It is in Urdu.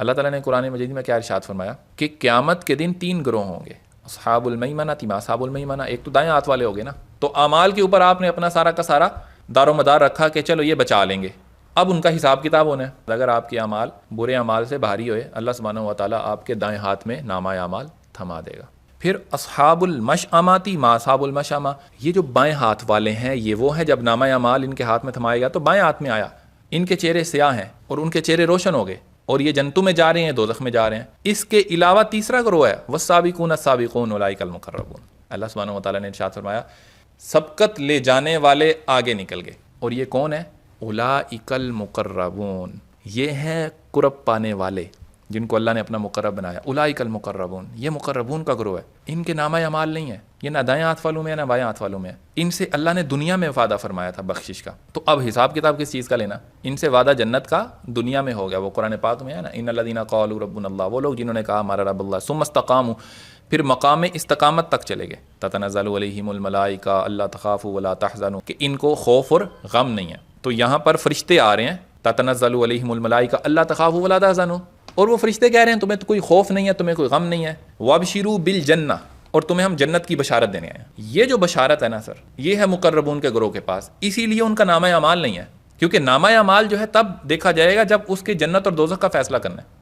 اللہ تعالیٰ نے قرآن مجید میں کیا ارشاد فرمایا کہ قیامت کے دن 3 گروہ ہوں گے، اصحاب المیمنہ، ما اصحاب المیمنہ، ایک تو دائیں ہاتھ والے ہو گے نا، تو اعمال کے اوپر آپ نے اپنا سارا کا سارا دار و مدار رکھا کہ چلو یہ بچا لیں گے، اب ان کا حساب کتاب ہونا ہے۔ اگر آپ کے اعمال برے اعمال سے بھاری ہوئے، اللہ سبحانہ و تعالیٰ آپ کے دائیں ہاتھ میں نامہ اعمال تھما دے گا۔ پھر اصحاب المشأماتی ما اصحاب المشأمہ، یہ جو بائیں ہاتھ والے ہیں یہ وہ ہیں جب نامہ اعمال ان کے ہاتھ میں تھمایا گیا تو بائیں ہاتھ میں آیا، ان کے چہرے سیاہ ہیں اور ان کے چہرے روشن ہو گئے اور یہ جنتوں میں جا رہے ہیں، دوزخ میں جا رہے ہیں۔ اس کے علاوہ تیسرا گروہ ہے والسابقون السابقون اولئک المقربون، اللہ سبحانہ و تعالیٰ نے ارشاد فرمایا سبقت لے جانے والے آگے نکل گئے، اور یہ کون ہے؟ اولئک المقربون، یہ ہیں قرب پانے والے جن کو اللہ نے اپنا مقرب بنایا۔ اولئک المقربون، یہ مقربون کا گروہ ہے، ان کے نامہ اعمال نہیں ہے، یہ نہ دائیں ہاتھ والوں میں ہے نہ بائیں ہاتھ والوں میں ہے۔ ان سے اللہ نے دنیا میں وعدہ فرمایا تھا بخشش کا، تو اب حساب کتاب کس چیز کا لینا؟ ان سے وعدہ جنت کا دنیا میں ہو گیا، وہ قرآن پاک میں ہے نا، ان الذین قالوا ربنا اللہ، وہ لوگ جنہوں نے کہا ہمارا رب اللہ، ثم استقاموا، پھر مقام استقامت تک چلے گئے، تتنزل علیہم الملائکہ الا تخافوا ولا تحزنوا، کہ ان کو خوف اور غم نہیں ہے۔ تو یہاں پر فرشتے آ رہے ہیں، تتنزل علیہم الملائکہ الا تخافوا ولا تحزنوا، اور وہ فرشتے کہہ رہے ہیں تمہیں تو کوئی خوف نہیں ہے، تمہیں کوئی غم نہیں ہے، وابشروا بالجنہ، اور تمہیں ہم جنت کی بشارت دینے آئے ہیں۔ یہ جو بشارت ہے نا سر، یہ ہے مقربون کے گروہ کے پاس، اسی لیے ان کا نامہ اعمال نہیں ہے، کیونکہ نامہ اعمال جو ہے تب دیکھا جائے گا جب اس کے جنت اور دوزخ کا فیصلہ کرنا ہے۔